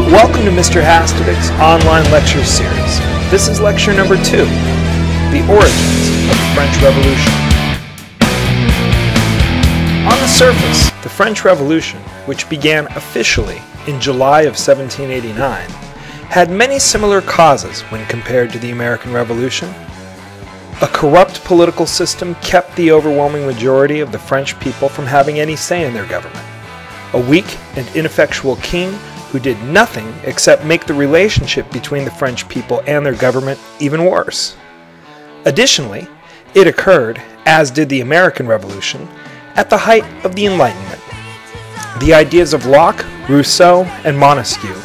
Welcome to Mr. Hasdovic's online lecture series. This is lecture number 2, The Origins of the French Revolution. On the surface, the French Revolution, which began officially in July of 1789, had many similar causes when compared to the American Revolution. A corrupt political system kept the overwhelming majority of the French people from having any say in their government. A weak and ineffectual king who did nothing except make the relationship between the French people and their government even worse. Additionally, it occurred, as did the American Revolution, at the height of the Enlightenment. The ideas of Locke, Rousseau, and Montesquieu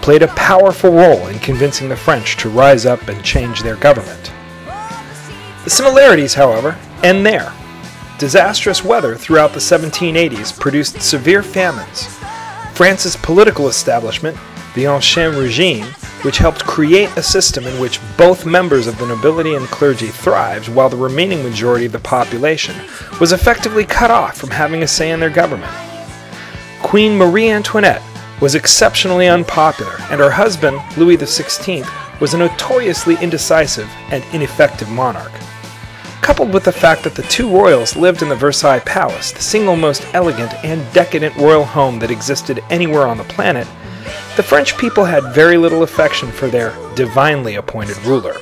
played a powerful role in convincing the French to rise up and change their government. The similarities, however, end there. Disastrous weather throughout the 1780s produced severe famines. France's political establishment, the Ancien Regime, which helped create a system in which both members of the nobility and clergy thrived while the remaining majority of the population was effectively cut off from having a say in their government. Queen Marie Antoinette was exceptionally unpopular, and her husband, Louis XVI, was a notoriously indecisive and ineffective monarch. Coupled with the fact that the two royals lived in the Versailles Palace, the single most elegant and decadent royal home that existed anywhere on the planet, the French people had very little affection for their divinely appointed ruler.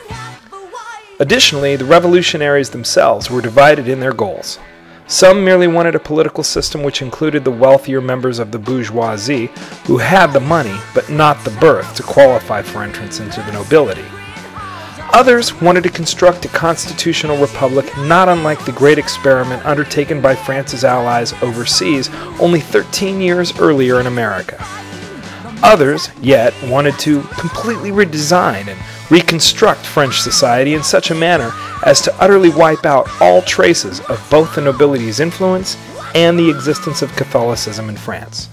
Additionally, the revolutionaries themselves were divided in their goals. Some merely wanted a political system which included the wealthier members of the bourgeoisie who had the money but not the birth to qualify for entrance into the nobility. Others wanted to construct a constitutional republic not unlike the great experiment undertaken by France's allies overseas only 13 years earlier in America. Others, yet, wanted to completely redesign and reconstruct French society in such a manner as to utterly wipe out all traces of both the nobility's influence and the existence of Catholicism in France.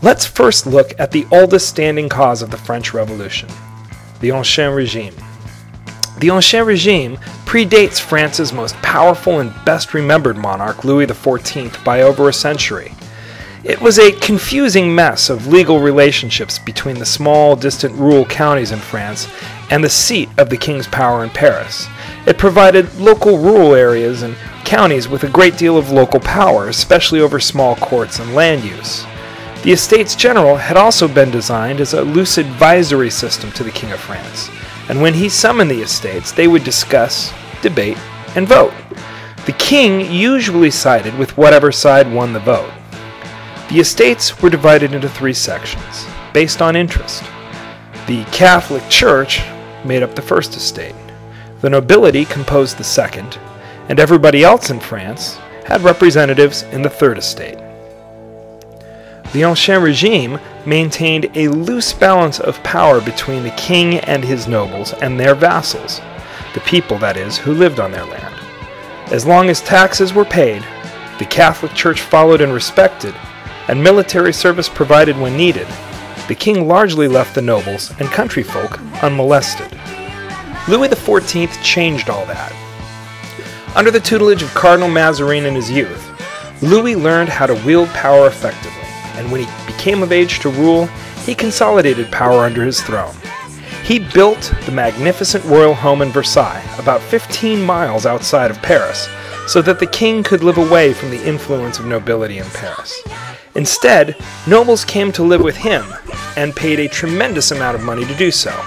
Let's first look at the oldest standing cause of the French Revolution, the Ancien Regime. The Ancien Regime predates France's most powerful and best remembered monarch, Louis XIV, by over a century. It was a confusing mess of legal relationships between the small, distant rural counties in France and the seat of the king's power in Paris. It provided local rural areas and counties with a great deal of local power, especially over small courts and land use. The Estates General had also been designed as a loose advisory system to the King of France, and when he summoned the estates, they would discuss, debate, and vote. The king usually sided with whatever side won the vote. The estates were divided into 3 sections, based on interest. The Catholic Church made up the first estate, the nobility composed the second, and everybody else in France had representatives in the third estate. The Ancien Regime maintained a loose balance of power between the king and his nobles and their vassals, the people, that is, who lived on their land. As long as taxes were paid, the Catholic Church followed and respected, and military service provided when needed, the king largely left the nobles and country folk unmolested. Louis XIV changed all that. Under the tutelage of Cardinal Mazarin in his youth, Louis learned how to wield power effectively, and when he became of age to rule, he consolidated power under his throne. He built the magnificent royal home in Versailles, about 15 miles outside of Paris, so that the king could live away from the influence of nobility in Paris. Instead, nobles came to live with him and paid a tremendous amount of money to do so.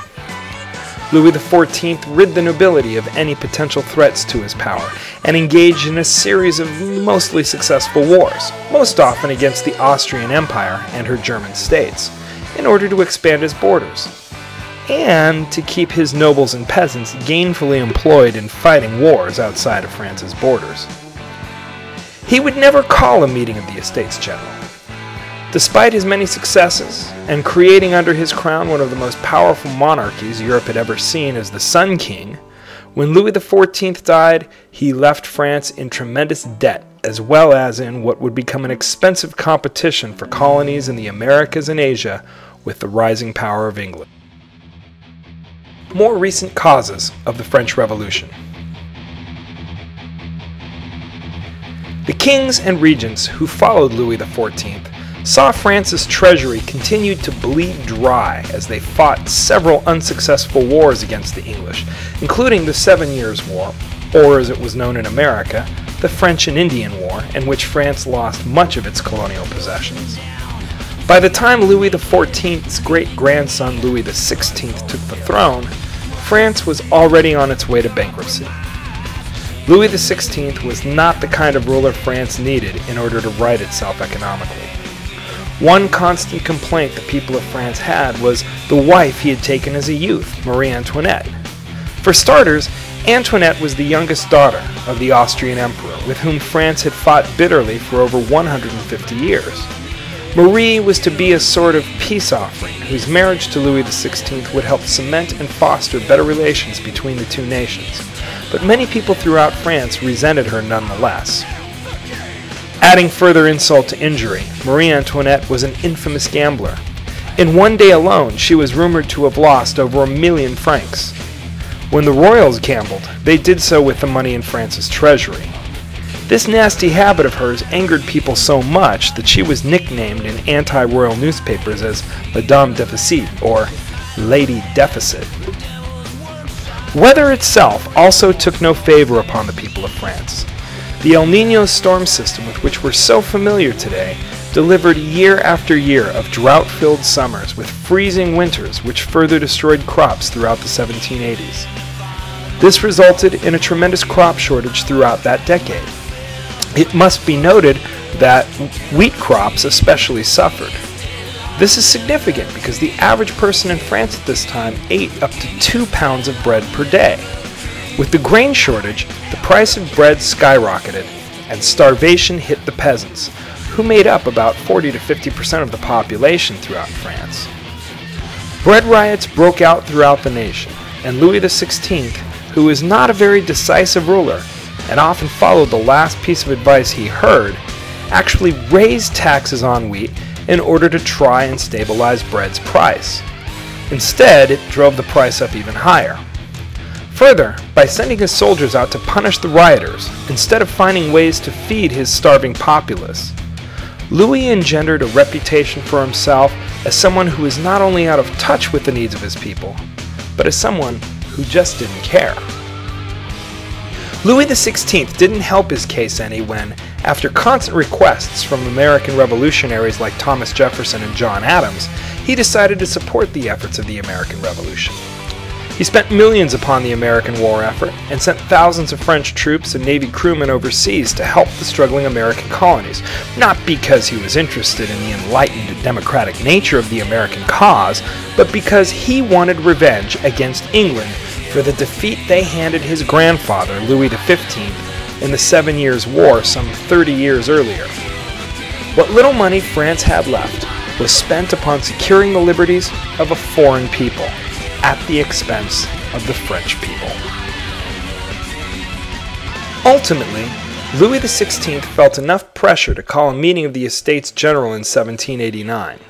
Louis XIV rid the nobility of any potential threats to his power and engaged in a series of mostly successful wars, most often against the Austrian Empire and her German states, in order to expand his borders, and to keep his nobles and peasants gainfully employed in fighting wars outside of France's borders. He would never call a meeting of the Estates General. Despite his many successes, and creating under his crown one of the most powerful monarchies Europe had ever seen as the Sun King, when Louis XIV died, he left France in tremendous debt, as well as in what would become an expensive competition for colonies in the Americas and Asia with the rising power of England. More recent causes of the French Revolution. The kings and regents who followed Louis XIV saw France's treasury continued to bleed dry as they fought several unsuccessful wars against the English, including the 7 Years' War, or as it was known in America, the French and Indian War, in which France lost much of its colonial possessions. By the time Louis XIV's great-grandson Louis XVI took the throne, France was already on its way to bankruptcy. Louis XVI was not the kind of ruler France needed in order to right itself economically. One constant complaint the people of France had was the wife he had taken as a youth, Marie Antoinette. For starters, Antoinette was the youngest daughter of the Austrian emperor, with whom France had fought bitterly for over 150 years. Marie was to be a sort of peace offering, whose marriage to Louis XVI would help cement and foster better relations between the two nations, but many people throughout France resented her nonetheless. Adding further insult to injury, Marie Antoinette was an infamous gambler. In one day alone, she was rumored to have lost over 1 million francs. When the royals gambled, they did so with the money in France's treasury. This nasty habit of hers angered people so much that she was nicknamed in anti-royal newspapers as Madame Deficit, or Lady Deficit. Weather itself also took no favor upon the people of France. The El Niño storm system with which we're so familiar today delivered year after year of drought-filled summers with freezing winters which further destroyed crops throughout the 1780s. This resulted in a tremendous crop shortage throughout that decade. It must be noted that wheat crops especially suffered. This is significant because the average person in France at this time ate up to 2 pounds of bread per day. With the grain shortage, the price of bread skyrocketed, and starvation hit the peasants, who made up about 40 to 50% of the population throughout France. Bread riots broke out throughout the nation, and Louis XVI, who was not a very decisive ruler, and often followed the last piece of advice he heard, actually raised taxes on wheat in order to try and stabilize bread's price. Instead, it drove the price up even higher. Further, by sending his soldiers out to punish the rioters, instead of finding ways to feed his starving populace, Louis engendered a reputation for himself as someone who is not only out of touch with the needs of his people, but as someone who just didn't care. Louis XVI didn't help his case any when, after constant requests from American revolutionaries like Thomas Jefferson and John Adams, he decided to support the efforts of the American Revolution. He spent millions upon the American war effort and sent thousands of French troops and Navy crewmen overseas to help the struggling American colonies, not because he was interested in the enlightened and democratic nature of the American cause, but because he wanted revenge against England for the defeat they handed his grandfather, Louis XV, in the 7 Years' War some 30 years earlier. What little money France had left was spent upon securing the liberties of a foreign people, at the expense of the French people. Ultimately, Louis XVI felt enough pressure to call a meeting of the Estates General in 1789.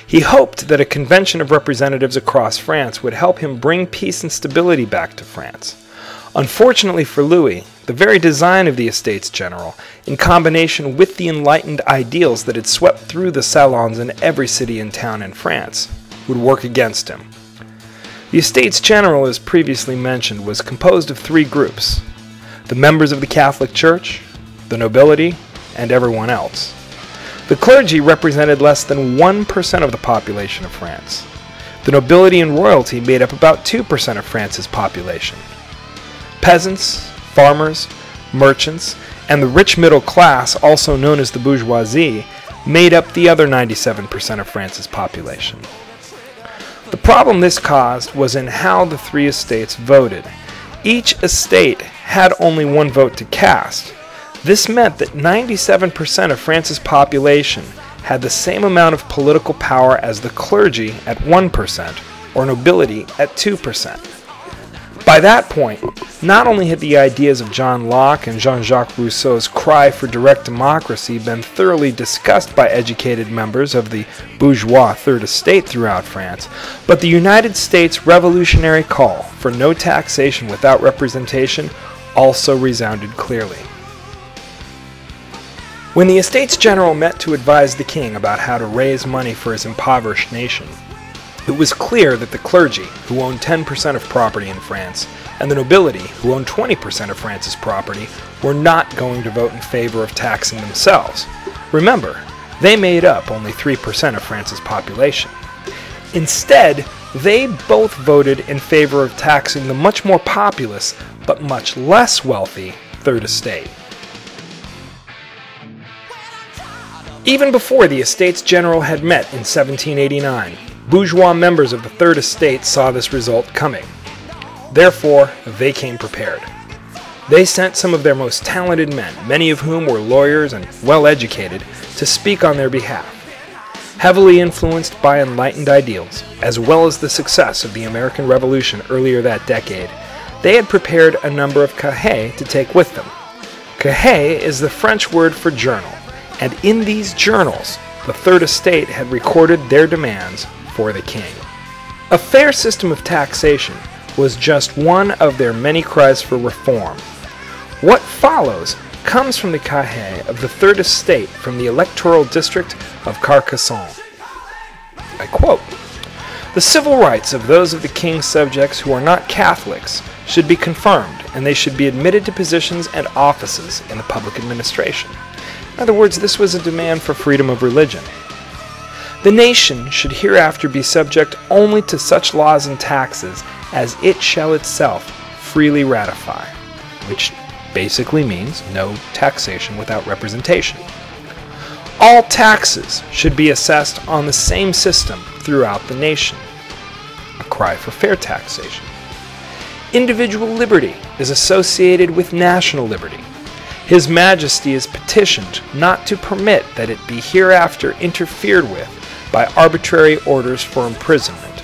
He hoped that a convention of representatives across France would help him bring peace and stability back to France. Unfortunately for Louis, the very design of the Estates General, in combination with the enlightened ideals that had swept through the salons in every city and town in France, would work against him. The Estates General, as previously mentioned, was composed of 3 groups: the members of the Catholic Church, the nobility, and everyone else. The clergy represented less than 1% of the population of France. The nobility and royalty made up about 2% of France's population. Peasants, farmers, merchants, and the rich middle class, also known as the bourgeoisie, made up the other 97% of France's population. The problem this caused was in how the 3 estates voted. Each estate had only 1 vote to cast. This meant that 97% of France's population had the same amount of political power as the clergy at 1%, or nobility at 2%. By that point, not only had the ideas of John Locke and Jean-Jacques Rousseau's cry for direct democracy been thoroughly discussed by educated members of the bourgeois Third Estate throughout France, but the United States revolutionary call for no taxation without representation also resounded clearly. When the Estates General met to advise the king about how to raise money for his impoverished nation, it was clear that the clergy, who owned 10% of property in France, and the nobility, who owned 20% of France's property, were not going to vote in favor of taxing themselves. Remember, they made up only 3% of France's population. Instead, they both voted in favor of taxing the much more populous, but much less wealthy, Third Estate. Even before the Estates General had met in 1789, bourgeois members of the Third Estate saw this result coming. Therefore, they came prepared. They sent some of their most talented men, many of whom were lawyers and well-educated, to speak on their behalf. Heavily influenced by enlightened ideals, as well as the success of the American Revolution earlier that decade, they had prepared a number of cahiers to take with them. Cahier is the French word for journal, and in these journals, the Third Estate had recorded their demands for the king. A fair system of taxation was just one of their many cries for reform. What follows comes from the cahier of the Third Estate from the electoral district of Carcassonne. I quote, "The civil rights of those of the king's subjects who are not Catholics should be confirmed, and they should be admitted to positions and offices in the public administration." In other words, this was a demand for freedom of religion. "The nation should hereafter be subject only to such laws and taxes as it shall itself freely ratify," which basically means no taxation without representation. "All taxes should be assessed on the same system throughout the nation," a cry for fair taxation. "Individual liberty is associated with national liberty. His Majesty is petitioned not to permit that it be hereafter interfered with by arbitrary orders for imprisonment."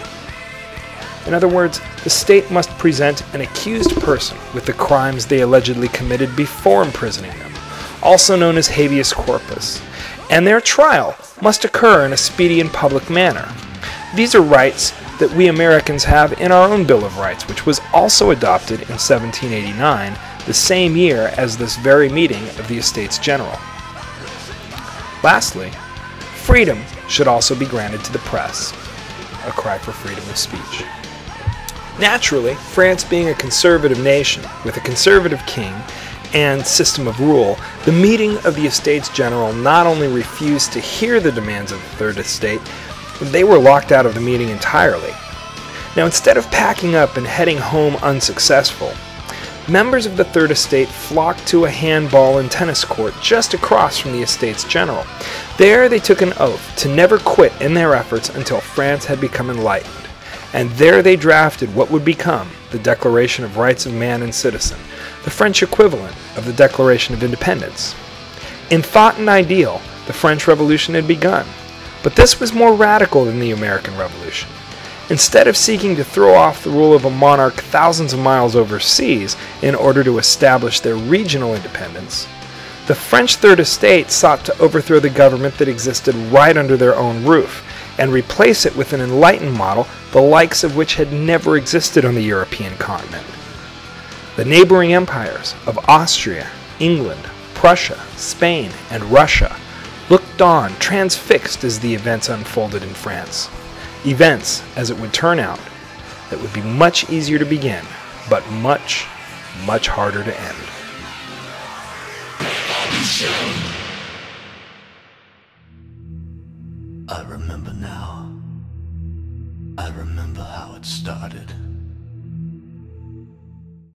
In other words, the state must present an accused person with the crimes they allegedly committed before imprisoning them, also known as habeas corpus, and their trial must occur in a speedy and public manner. These are rights that we Americans have in our own Bill of Rights, which was also adopted in 1789, the same year as this very meeting of the Estates General. Lastly, freedom should also be granted to the press, a cry for freedom of speech. Naturally, France being a conservative nation with a conservative king and system of rule, the meeting of the Estates General not only refused to hear the demands of the Third Estate, they were locked out of the meeting entirely. Now, instead of packing up and heading home unsuccessful, members of the Third Estate flocked to a handball and tennis court just across from the Estates General. There they took an oath to never quit in their efforts until France had become enlightened. And there they drafted what would become the Declaration of Rights of Man and Citizen, the French equivalent of the Declaration of Independence. In thought and ideal, the French Revolution had begun, but this was more radical than the American Revolution. Instead of seeking to throw off the rule of a monarch thousands of miles overseas in order to establish their regional independence, the French Third Estate sought to overthrow the government that existed right under their own roof and replace it with an enlightened model the likes of which had never existed on the European continent. The neighboring empires of Austria, England, Prussia, Spain, and Russia looked on, transfixed as the events unfolded in France. Events, as it would turn out, that would be much easier to begin, but much, much harder to end. I remember now. I remember how it started.